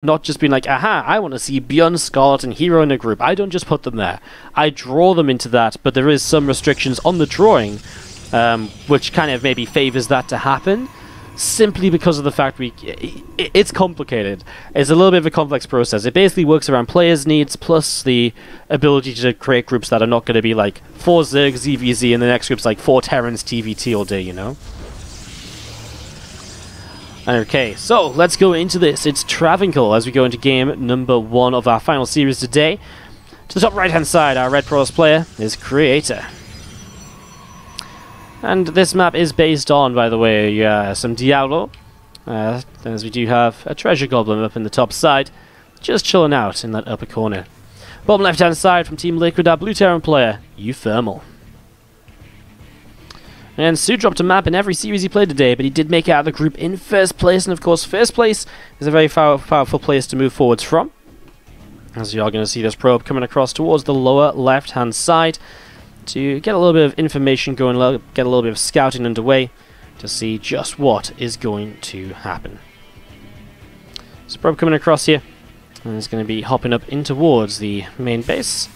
not just being like, aha, I want to see Beyond, Scarlet, and Hero in a group. I don't just put them there. I draw them into that, but there is some restrictions on the drawing, which kind of maybe favors that to happen, simply because of the fact it's complicated. It's a little bit of a complex process. It basically works around players' needs, plus the ability to create groups that are not going to be like 4 Zergs, ZVZ, and the next group's like 4 Terrans, TvT all day, you know? Okay, so let's go into this. It's Travincal as we go into game number 1 of our final series today. To the top right-hand side, our Red Protoss player is Creator. And this map is based on, by the way, some Diablo, as we do have a Treasure Goblin up in the top side, just chilling out in that upper corner. Bottom left-hand side from Team Liquid, our Blue Terran player, uThermal. And Sue dropped a map in every series he played today, but he did make it out of the group in first place, and of course first place is a very powerful place to move forwards from. As you are going to see this probe coming across towards the lower left-hand side to get a little bit of information going, get a little bit of scouting underway to see just what is going to happen. So probe coming across here, and it's going to be hopping up in towards the main base.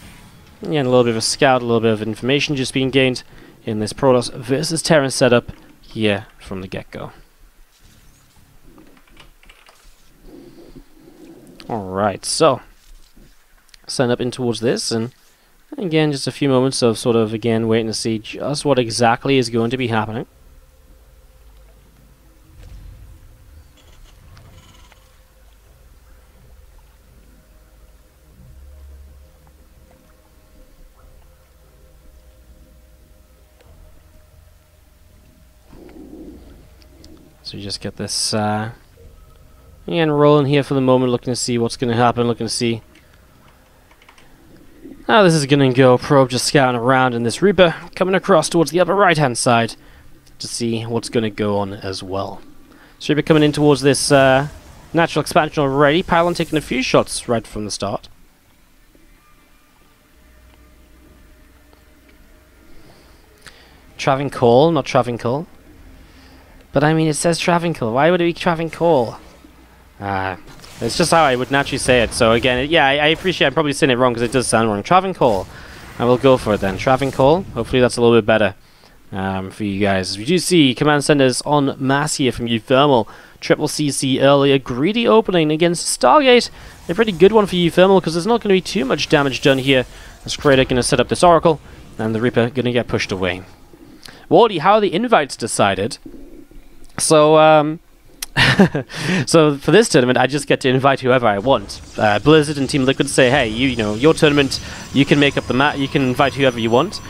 Yeah, and a little bit of a scout, a little bit of information just being gained in this Protoss versus Terran setup here from the get-go. Alright, so send up in towards this, and again, just a few moments of sort of, again, waiting to see just what exactly is going to be happening. So you just get this, again, rolling here for the moment, looking to see what's going to happen, looking to see how this is going to go. Probe just scouting around, and this Reaper coming across towards the upper right-hand side to see what's going to go on as well. So Reaper coming in towards this natural expansion already. Pylon taking a few shots right from the start. Travincal, not Travincal. But I mean, it says Travincal. Why would it be Travincal? It's just how I would naturally say it. So again, yeah, I appreciate I'm probably saying it wrong because it does sound wrong. Travincal. I will go for it then. Travincal. Hopefully that's a little bit better for you guys. We do see command centers en masse here from uThermal. Triple CC earlier. Greedy opening against Stargate. A pretty good one for uThermal because there's not going to be too much damage done here. As Creator going to set up this Oracle, and the Reaper going to get pushed away. Wardy, how are the invites decided? So, so for this tournament, I just get to invite whoever I want. Blizzard and Team Liquid say, hey, you know, your tournament, you can make up the map, you can invite whoever you want.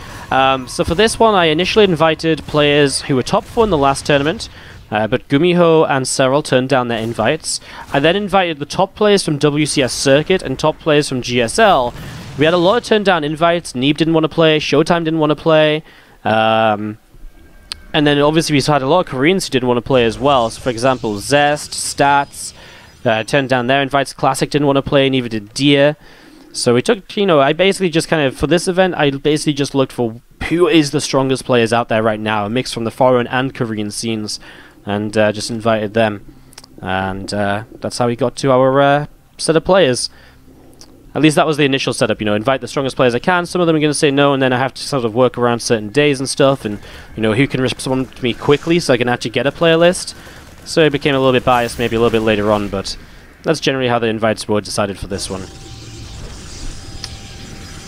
So for this one, I initially invited players who were top 4 in the last tournament, but Gumiho and Serral turned down their invites. I then invited the top players from WCS Circuit and top players from GSL. We had a lot of turned down invites. Neeb didn't want to play, Showtime didn't want to play. And then obviously we had a lot of Koreans who didn't want to play as well. So for example, Zest, Stats, turned down their invites. Classic didn't want to play, neither did Deer. So we took, you know, I basically just kind of, for this event, I basically just looked for who is the strongest players out there right now, a mix from the foreign and Korean scenes, and just invited them. And that's how we got to our set of players. At least that was the initial setup, you know, invite the strongest players I can. Some of them are going to say no, and then I have to sort of work around certain days and stuff, and, you know, who can respond to me quickly so I can actually get a player list. So it became a little bit biased maybe a little bit later on, but that's generally how the invites were decided for this one.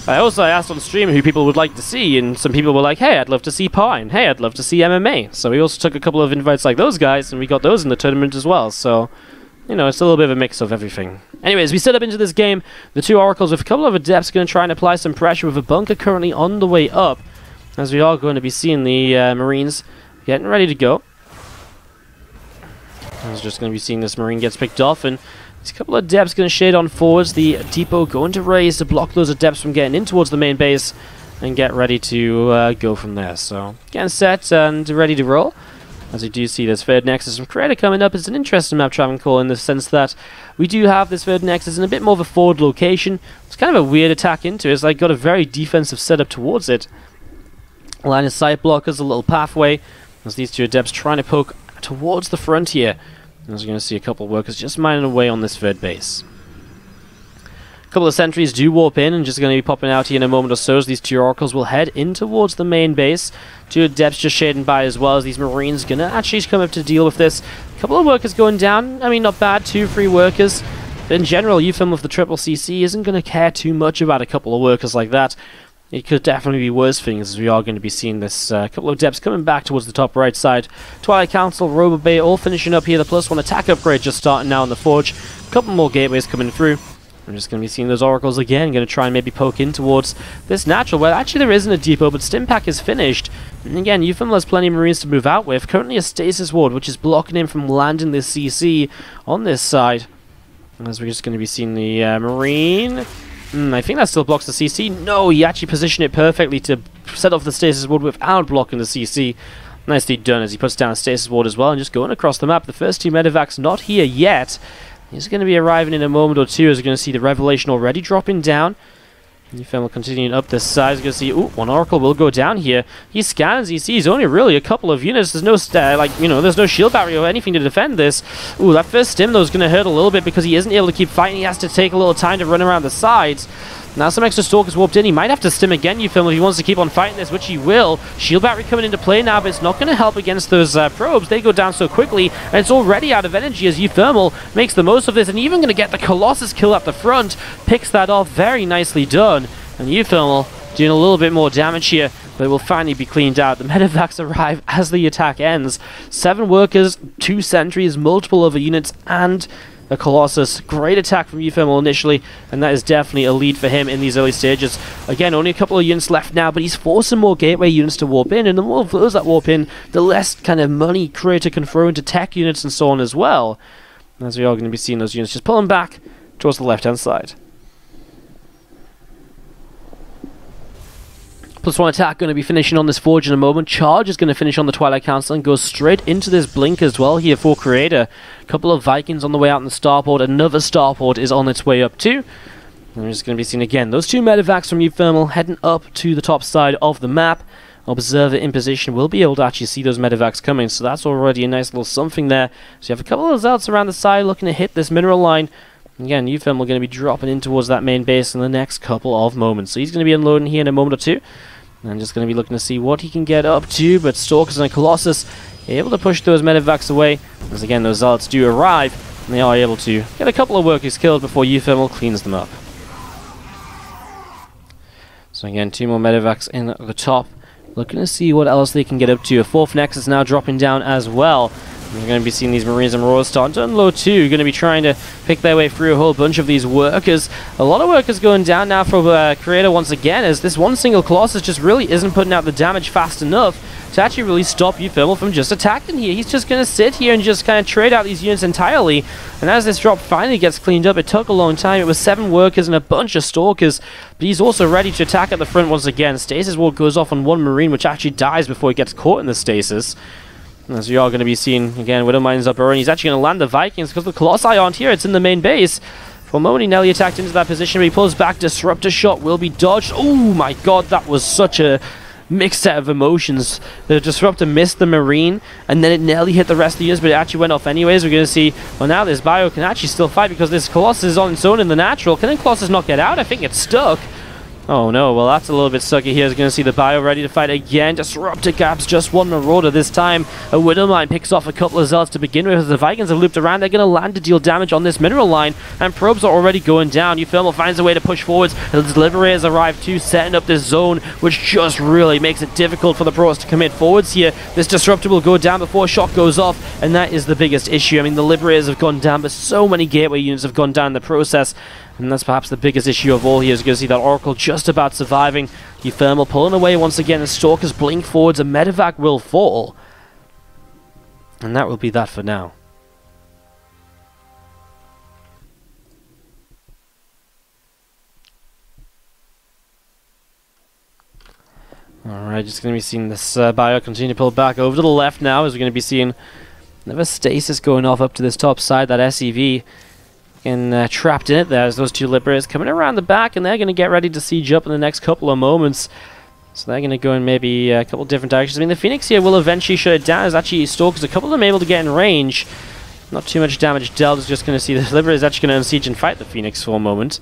I also asked on stream who people would like to see, and some people were like, hey, I'd love to see Pine, hey, I'd love to see MMA. So we also took a couple of invites like those guys, and we got those in the tournament as well, so, you know, it's a little bit of a mix of everything. Anyways, we set up into this game, the two Oracles with a couple of Adepts going to try and apply some pressure with a bunker currently on the way up, as we are going to be seeing the Marines getting ready to go. I was just going to be seeing this Marine gets picked off, and there's a couple of Adepts going to shade on forwards. The depot going to raise to block those Adepts from getting in towards the main base and get ready to go from there. So, getting set and ready to roll. As we do see this third Nexus from Creator coming up, it's an interesting map Travincal in the sense that we do have this third Nexus in a bit more of a forward location. It's kind of a weird attack into it. It's like got a very defensive setup towards it. Line of sight blockers, a little pathway, as these two Adepts trying to poke towards the front here. As you're going to see a couple of workers just mining away on this third base. A couple of sentries do warp in and just going to be popping out here in a moment or so as these two oracles will head in towards the main base. Two adepts just shading by as well as these marines going to actually come up to deal with this. A couple of workers going down. I mean, not bad. 2 free workers. But in general, uThermal with the triple CC isn't going to care too much about a couple of workers like that. It could definitely be worse things, as we are going to be seeing this couple of depths coming back towards the top right side. Twilight Council, Robo Bay, all finishing up here. The +1 attack upgrade just starting now in the Forge. A couple more gateways coming through. We're just going to be seeing those oracles again. Going to try and maybe poke in towards this natural. Well, actually there isn't a depot, but Stimpack is finished. And again, uThermal has plenty of marines to move out with. Currently a stasis ward, which is blocking him from landing this CC on this side. As we're just going to be seeing the marine. I think that still blocks the CC. No, he actually positioned it perfectly to set off the stasis ward without blocking the CC. Nicely done as he puts down a stasis ward as well and just going across the map. The first two medevacs not here yet. He's going to be arriving in a moment or two as we're going to see the Revelation already dropping down. uThermal continuing up this side. He's going to see, ooh, one Oracle will go down here. He scans, he sees only really a couple of units. There's no, there's no shield barrier or anything to defend this. Ooh, that first stim, though, is going to hurt a little bit because he isn't able to keep fighting. He has to take a little time to run around the sides. Now some extra Stalkers warped in. He might have to stim again, uThermal, if he wants to keep on fighting this, which he will. Shield battery coming into play now, but it's not going to help against those probes. They go down so quickly, and it's already out of energy as uThermal makes the most of this, and even going to get the Colossus kill at the front. Picks that off. Very nicely done. And uThermal doing a little bit more damage here, but it will finally be cleaned out. The medevacs arrive as the attack ends. 7 workers, 2 sentries, multiple other units, and a Colossus. Great attack from uThermal initially, and that is definitely a lead for him in these early stages. Again, only a couple of units left now, but he's forcing more gateway units to warp in, and the more of those that warp in, the less kind of money Creator can throw into tech units and so on as well. As we are going to be seeing those units just pulling back towards the left-hand side. +1 attack going to be finishing on this Forge in a moment. Charge is going to finish on the Twilight Council and goes straight into this Blink as well here for Creator. A couple of Vikings on the way out in the Starport. Another Starport is on its way up too. And we're just going to be seeing again those 2 medevacs from uThermal heading up to the top side of the map. Observer in position will be able to actually see those medevacs coming, so that's already a nice little something there. So you have a couple of Zealots around the side looking to hit this mineral line. Again, uThermal going to be dropping in towards that main base in the next couple of moments. So he's going to be unloading here in a moment or two. And just going to be looking to see what he can get up to, but Stalkers and Colossus able to push those medevacs away, as again those Zealots do arrive, and they are able to get a couple of workers killed before uThermal cleans them up. So again, 2 more medevacs in at the top, looking to see what else they can get up to. A 4th Nexus now dropping down as well. We're going to be seeing these Marines and Roars starting to unload too. Going to be trying to pick their way through a whole bunch of these workers. A lot of workers going down now for Creator once again, as this one single Colossus just really isn't putting out the damage fast enough to actually really stop uThermal from just attacking here. He's just going to sit here and just kind of trade out these units entirely. And as this drop finally gets cleaned up, it took a long time. It was 7 workers and a bunch of Stalkers, but he's also ready to attack at the front once again. Stasis Ward goes off on 1 Marine, which actually dies before he gets caught in the stasis. As we are going to be seeing, again, Widowmine's up early. He's actually going to land the Vikings because the Colossi aren't here. It's in the main base. For a moment, he nearly attacked into that position, but he pulls back. Disruptor shot will be dodged. Oh my god, that was such a mixed set of emotions. The Disruptor missed the Marine, and then it nearly hit the rest of the units, but it actually went off anyways. We're going to see, well, now this Bio can actually still fight because this Colossus is on its own in the natural. Can the Colossus not get out? I think it's stuck. Oh no, well that's a little bit sucky here. He's going to see the Bio ready to fight again. Disruptor gaps just 1 Marauder this time. A Widowmine picks off a couple of Zealots to begin with. As the Vikings have looped around, they're going to land to deal damage on this mineral line, and probes are already going down. uThermal finds a way to push forwards. The Liberators arrive too, setting up this zone, which just really makes it difficult for the pros to commit forwards here. This Disruptor will go down before shot goes off, and that is the biggest issue. I mean, the Liberators have gone down, but so many Gateway units have gone down in the process. And that's perhaps the biggest issue of all here. Is going to see that Oracle just about surviving. uThermal pulling away once again as Stalkers blink forwards. A medevac will fall. And that will be that for now. Alright, just going to be seeing this Bio continue to pull back over to the left now. As we're going to be seeing another stasis going off up to this top side. That SEV. And trapped in it. There's those 2 Liberators coming around the back, and they're going to get ready to siege up in the next couple of moments. So they're going to go in maybe a couple different directions. I mean, the Phoenix here will eventually shut it down. There's actually Stalkers, a couple of them able to get in range. Not too much damage dealt. Is just going to see the Libra is actually going to unsiege and fight the Phoenix for a moment.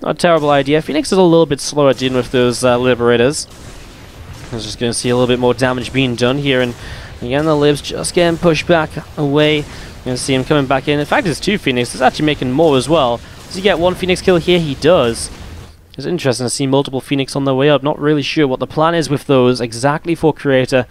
Not a terrible idea. Phoenix is a little bit slower dealing with those Liberators. I was just going to see a little bit more damage being done here, and again the Libs just getting pushed back away. You're going to see him coming back in. In fact, it's 2 Phoenix. It's actually making more as well. Does he get 1 Phoenix kill here? He does. It's interesting to see multiple Phoenix on their way up. Not really sure what the plan is with those exactly for Creator,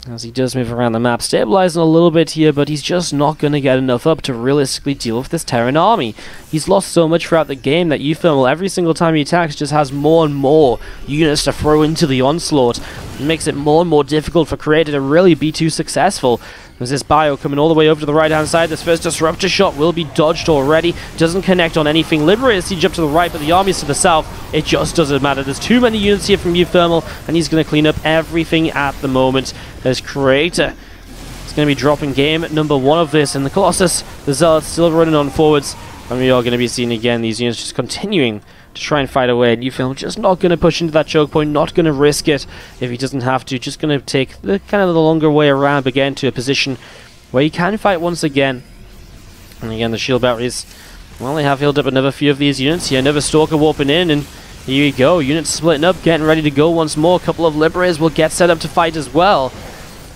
as he does move around the map, stabilizing a little bit here, but he's just not going to get enough up to realistically deal with this Terran army. He's lost so much throughout the game that uThermal, every single time he attacks, just has more and more units to throw into the onslaught. It makes it more and more difficult for Creator to really be too successful. There's this bio coming all the way over to the right-hand side. This first disruptor shot will be dodged already. Doesn't connect on anything. Liberator siege up to the right, but the army's to the south. It just doesn't matter. There's too many units here from uThermal, and he's going to clean up everything at the moment. There's Creator. It's going to be dropping game number 1 of this, and the Colossus, the Zealot, still running on forwards. And we are going to be seeing again these units just continuing to try and fight away. And uThermal just not going to push into that choke point, not going to risk it if he doesn't have to. Just going to take the kind of the longer way around again to a position where he can fight once again. And again, the shield batteries, well, they have healed up another few of these units here. Another Stalker warping in, and here you go. Units splitting up, getting ready to go once more. A couple of Liberators will get set up to fight as well.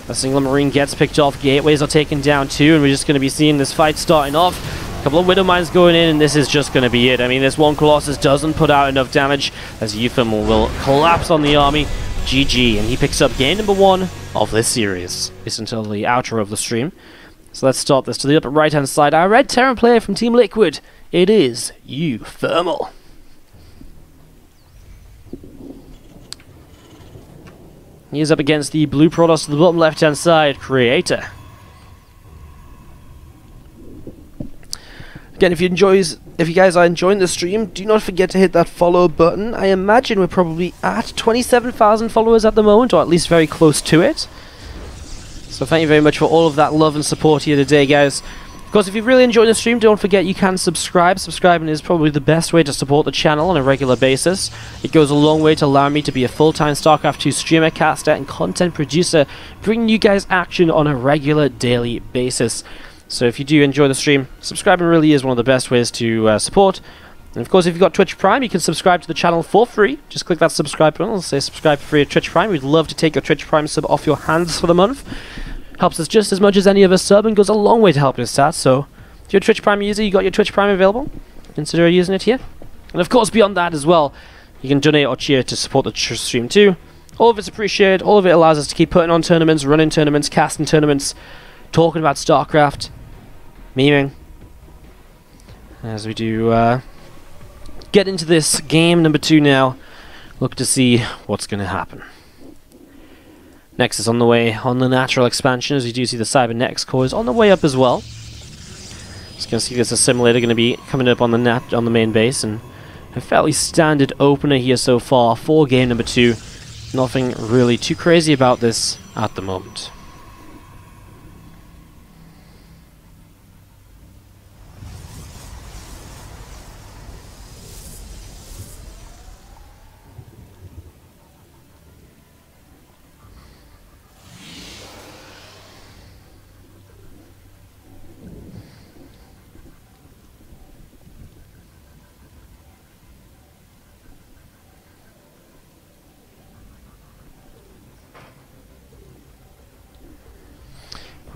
A single Marine gets picked off. Gateways are taken down too, and we're just going to be seeing this fight starting off. A couple of Widow Mines going in, and this is just going to be it. I mean, this one Colossus doesn't put out enough damage, as uThermal will collapse on the army. GG, and he picks up game number 1 of this series. At least until the outro of the stream. So let's start this to the upper right-hand side. Our red Terran player from Team Liquid. It is uThermal. He is up against the blue Protoss to the bottom left-hand side, Creator. Again, if you guys are enjoying the stream, do not forget to hit that follow button. I imagine we're probably at 27,000 followers at the moment, or at least very close to it. So thank you very much for all of that love and support here today, guys. Of course, if you really enjoyed the stream, don't forget you can subscribe. Subscribing is probably the best way to support the channel on a regular basis. It goes a long way to allow me to be a full-time StarCraft 2 streamer, caster, and content producer, bringing you guys action on a regular daily basis. So if you do enjoy the stream, subscribing really is one of the best ways to support. And of course, if you've got Twitch Prime, you can subscribe to the channel for free. Just click that subscribe button. It'll say subscribe for free at Twitch Prime. We'd love to take your Twitch Prime sub off your hands for the month. Helps us just as much as any other sub and goes a long way to helping us out. So if you're a Twitch Prime user, you got your Twitch Prime available, consider using it here. And of course, beyond that as well, you can donate or cheer to support the stream too. All of it's appreciated. All of it allows us to keep putting on tournaments, running tournaments, casting tournaments, talking about StarCraft, memeing, as we do get into this game number 2 now. Look to see what's going to happen. Next is on the way on the natural expansion, as you do see the Cybernetics core is on the way up as well. Just going to see this assimilator going to be coming up on the main base, and a fairly standard opener here so far for game number 2. Nothing really too crazy about this at the moment.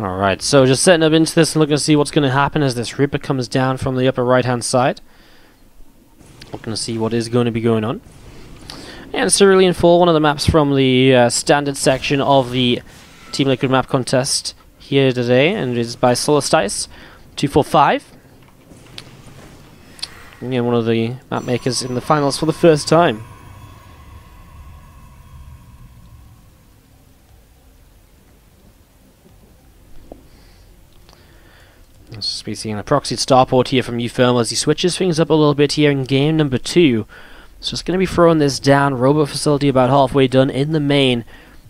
Alright, so just setting up into this and looking to see what's going to happen as this Reaper comes down from the upper right hand side. Looking to see what is going to be going on. And Cerulean Fall, one of the maps from the standard section of the Team Liquid map contest here today, and it is by Solstice 245. Again, one of the map makers in the finals for the first time. Let's just be seeing a proxied starport here from uThermal as he switches things up a little bit here in game number 2. So just going to be throwing this down. Robot facility about halfway done in the main.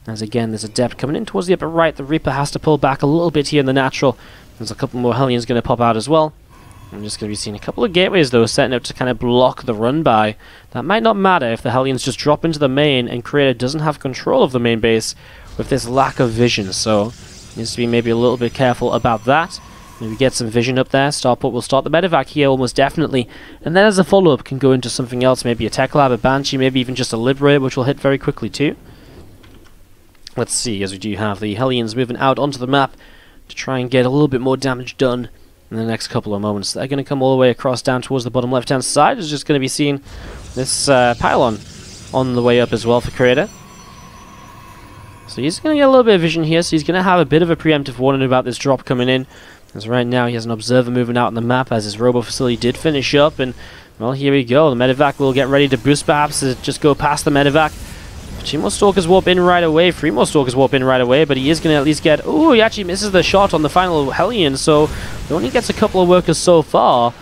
As again, there's a depth coming in towards the upper right. The Reaper has to pull back a little bit here in the natural. There's a couple more Hellions going to pop out as well. I'm just going to be seeing a couple of gateways though setting up to kind of block the run by. That might not matter if the Hellions just drop into the main and Creator doesn't have control of the main base with this lack of vision. So needs to be maybe a little bit careful about that. Maybe get some vision up there. Starport will start the medevac here almost definitely. And then as a follow-up can go into something else. Maybe a Tech Lab, a Banshee, maybe even just a Liberator, which will hit very quickly too. Let's see, as we do have the Hellions moving out onto the map to try and get a little bit more damage done in the next couple of moments. They're going to come all the way across down towards the bottom left-hand side. It's just going to be seeing this pylon on the way up as well for Creator. So he's going to get a little bit of vision here, so he's going to have a bit of a preemptive warning about this drop coming in. As right now he has an observer moving out on the map as his robo facility did finish up, and well, here we go. The medevac will get ready to boost perhaps to just go past the medevac. 2 more Stalkers warp in right away, 3 more Stalkers warp in right away, but he is going to at least get... Ooh, he actually misses the shot on the final Hellion, so he only gets a couple of workers so far.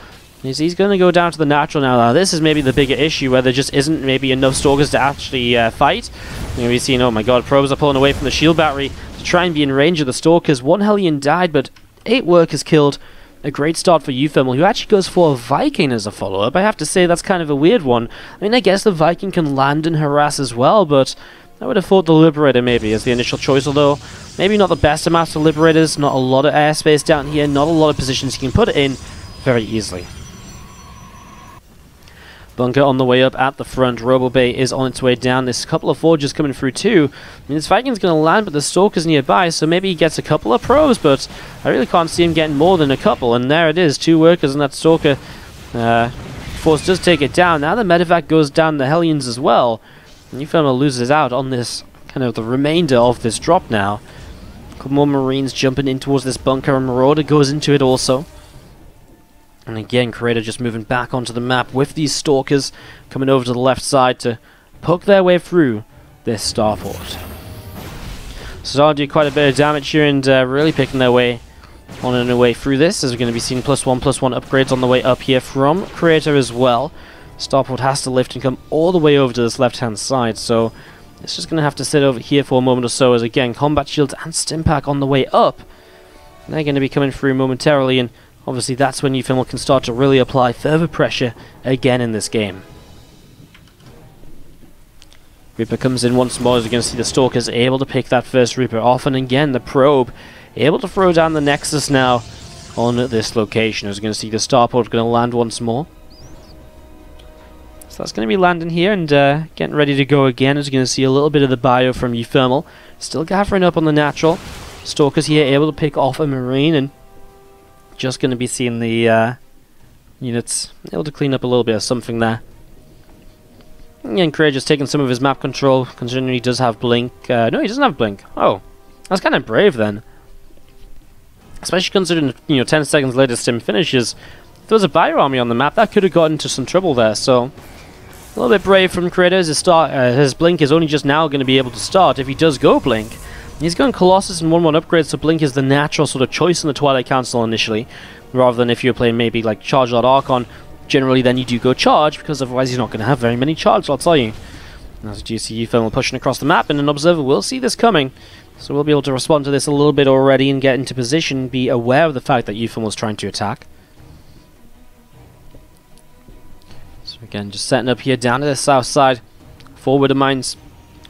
He's going to go down to the natural now. This is maybe the bigger issue, where there just isn't maybe enough Stalkers to actually fight. You're going to be seeing, oh my god, probes are pulling away from the shield battery to try and be in range of the Stalkers. 1 Hellion died, but 8 workers killed. A great start for uThermal, who actually goes for a Viking as a follow-up. I have to say that's kind of a weird one. I mean, I guess the Viking can land and harass as well, but I would have thought the Liberator maybe as the initial choice, although maybe not the best amount of Liberators, not a lot of airspace down here, not a lot of positions you can put it in very easily. Bunker on the way up at the front. Robo Bay is on its way down. There's a couple of forges coming through too. I mean, this Viking's going to land, but the Stalker's nearby, so maybe he gets a couple of probes, but I really can't see him getting more than a couple. And there it is, 2 workers and that Stalker. Force does take it down. Now the medevac goes down the Hellions as well. And uThermal loses out on this, kind of the remainder of this drop now. A couple more Marines jumping in towards this bunker, and Marauder goes into it also. And again, Creator just moving back onto the map with these Stalkers coming over to the left side to poke their way through this starport. So they'll do quite a bit of damage here and really picking their way on and away through this, as we're going to be seeing +1/+1 upgrades on the way up here from Creator as well. Starport has to lift and come all the way over to this left-hand side, so it's just going to have to sit over here for a moment or so, as again, combat shields and Stimpak on the way up. And they're going to be coming through momentarily, and obviously that's when uThermal can start to really apply further pressure again in this game. Reaper comes in once more, as we're going to see the Stalkers able to pick that first Reaper off, and again the probe able to throw down the Nexus now on this location. As we're going to see the starport going to land once more. So that's going to be landing here and getting ready to go again, as we're going to see a little bit of the bio from uThermal. Still gathering up on the natural. Stalkers here able to pick off a Marine, and just going to be seeing the units able to clean up a little bit of something there. And Craig just taking some of his map control, considering he does have Blink. No, he doesn't have Blink. Oh, that's kind of brave then. Especially considering, 10 seconds later Stim finishes. If there was a bio army on the map, that could have got into some trouble there, so a little bit brave from Creator. His Blink is only just now going to be able to start if he does go Blink. He's going Colossus and 1/1 upgrade, so Blink is the natural sort of choice in the Twilight Council initially, rather than if you're playing maybe like Charge Lot Archon. Generally then you do go Charge, because otherwise you're not going to have very many Charge Lots, are you? As you see uThermal pushing across the map, and an Observer will see this coming, so we'll be able to respond to this a little bit already and get into position, be aware of the fact that uThermal is trying to attack. So again, just setting up here down to the south side. 4 Widow Mines,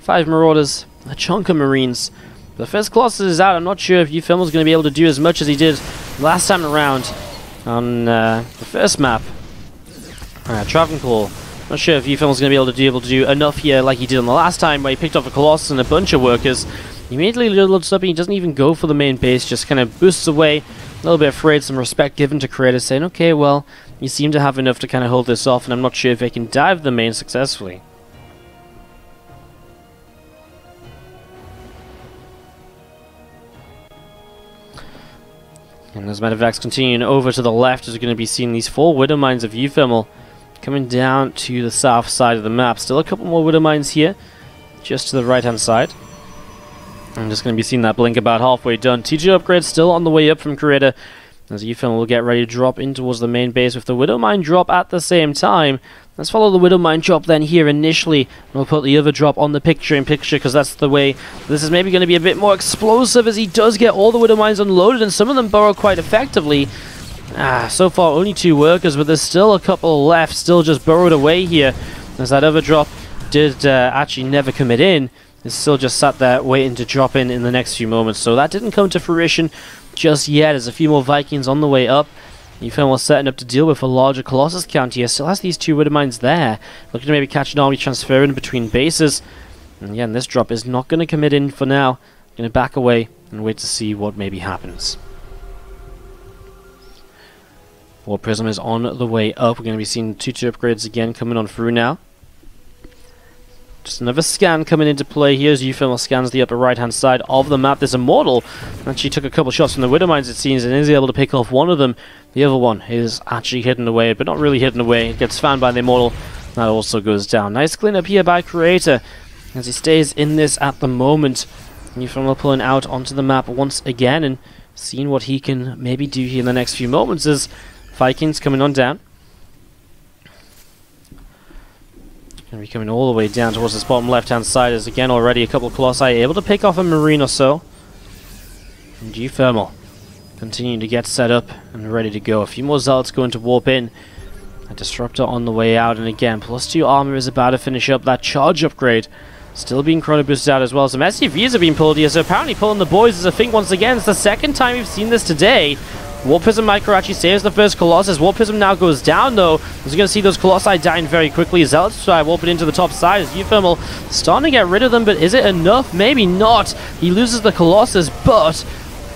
5 Marauders, a chunk of Marines. The first Colossus is out. I'm not sure if uThermal is going to be able to do as much as he did last time around on the first map. Travancore. Not sure if uThermal is going to be able to do enough here like he did on the last time, where he picked off a Colossus and a bunch of workers. He immediately loads up and he doesn't even go for the main base, just kind of boosts away. A little bit afraid, some respect given to Creator, saying, okay, well, you seem to have enough to kind of hold this off, and I'm not sure if they can dive the main successfully. And as medevac's continuing over to the left, as we're going to be seeing these 4 Widow Mines of uThermal coming down to the south side of the map. Still a couple more Widow Mines here, just to the right-hand side. I'm just going to be seeing that Blink about halfway done. TG upgrade still on the way up from Creator, as uThermal will get ready to drop in towards the main base with the Widow Mine drop at the same time. Let's follow the Widow Mine drop then here initially, and we'll put the other drop on the picture-in-picture, because that's the way this is maybe going to be a bit more explosive, as he does get all the Widow Mines unloaded, and some of them burrow quite effectively. So far only 2 workers, but there's still a couple left, still just burrowed away here, as that other drop did actually never commit in. It's still just sat there waiting to drop in the next few moments, so that didn't come to fruition. just yet. There's a few more Vikings on the way up. uThermal setting up to deal with a larger Colossus count here. Still has these 2 Widow Mines there. Looking to maybe catch an army transfer in between bases. And again, this drop is not going to commit in for now. Going to back away and wait to see what maybe happens. War Prism is on the way up. We're going to be seeing 2-2 upgrades again coming on through now. Just another scan coming into play here as uThermal scans the upper right-hand side of the map. There's Immortal. Actually took a couple shots from the Widow Mines, it seems, and is able to pick off one of them. The other one is actually hidden away, but not really hidden away. It gets found by the Immortal. That also goes down. Nice cleanup here by Creator as he stays in this at the moment. uThermal pulling out onto the map once again and seeing what he can maybe do here in the next few moments as Vikings coming on down. Going to be coming all the way down towards this bottom left-hand side as again already a couple of Colossi able to pick off a Marine or so. And uThermal continuing to get set up and ready to go. A few more Zealots going to warp in. A Disruptor on the way out, and again, +2 armor is about to finish up that charge upgrade. Still being chrono boosted out as well. Some SCVs have been pulled here, so apparently pulling the boys is a thing once again. It's the second time we've seen this today. Warp Prism Micro actually saves the first Colossus. Warp Prism now goes down though. We're going to see those Colossi dying very quickly. Zealots try warping into the top side as uThermal starting to get rid of them, but is it enough? Maybe not. He loses the Colossus, but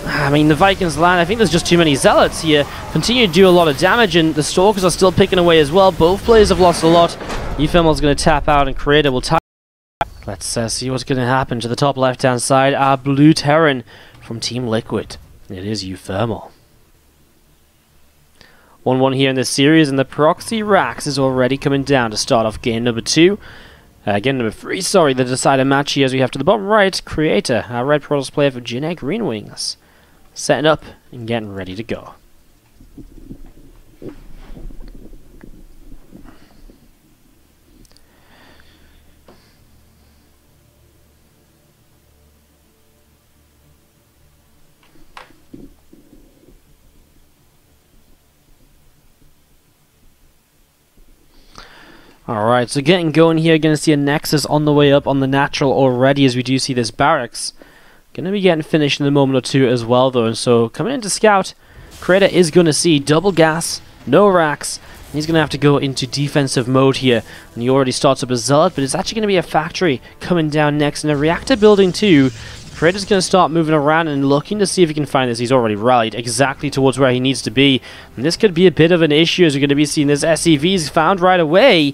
I mean, the Vikings land. I think there's just too many Zealots here. Continue to do a lot of damage, and the Stalkers are still picking away as well. Both players have lost a lot. uThermal's going to tap out, and Creator will tap. Let's see what's going to happen to the top left-hand side. Our blue Terran from Team Liquid. It is uThermal. 1-1 here in this series, and the Proxy Rax is already coming down to start off game number 2. Game number 3, sorry, the decider match here as we have to the bottom right, Creator, our Red Protoss player for Jin Green Wings. Setting up and getting ready to go. Alright, so getting going here, going to see a Nexus on the way up on the natural already as we do see this barracks. Going to be getting finished in a moment or two as well though, and so coming into scout, Creator is going to see double gas, no racks, and he's going to have to go into defensive mode here. And he already starts up a Zealot, but it's actually going to be a factory coming down next, and a reactor building too. Creator's going to start moving around and looking to see if he can find this. He's already rallied exactly towards where he needs to be. And this could be a bit of an issue as we're going to be seeing this SCVs found right away.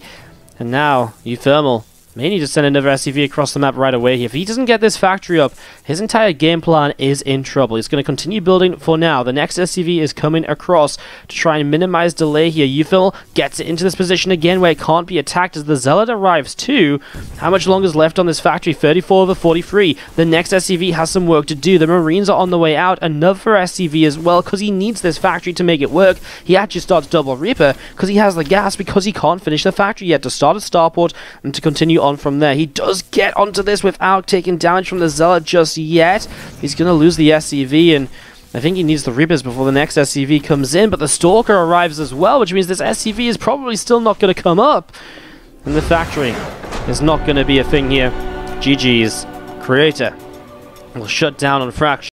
And now, uThermal may need to send another SCV across the map right away. If he doesn't get this factory up, his entire game plan is in trouble. He's going to continue building for now. The next SCV is coming across to try and minimize delay here. uThermal gets it into this position again where it can't be attacked as the Zealot arrives too. How much longer is left on this factory? 34 over 43. The next SCV has some work to do. The Marines are on the way out. Another SCV as well because he needs this factory to make it work. He actually starts Double Reaper because he has the gas because he can't finish the factory yet to start a starport and to continue on from there. He does get onto this without taking damage from the Zealot just yet. He's going to lose the SCV, and I think he needs the Reapers before the next SCV comes in, but the Stalker arrives as well, which means this SCV is probably still not going to come up. And the factory is not going to be a thing here. GG's. Creator will shut down on Fraction.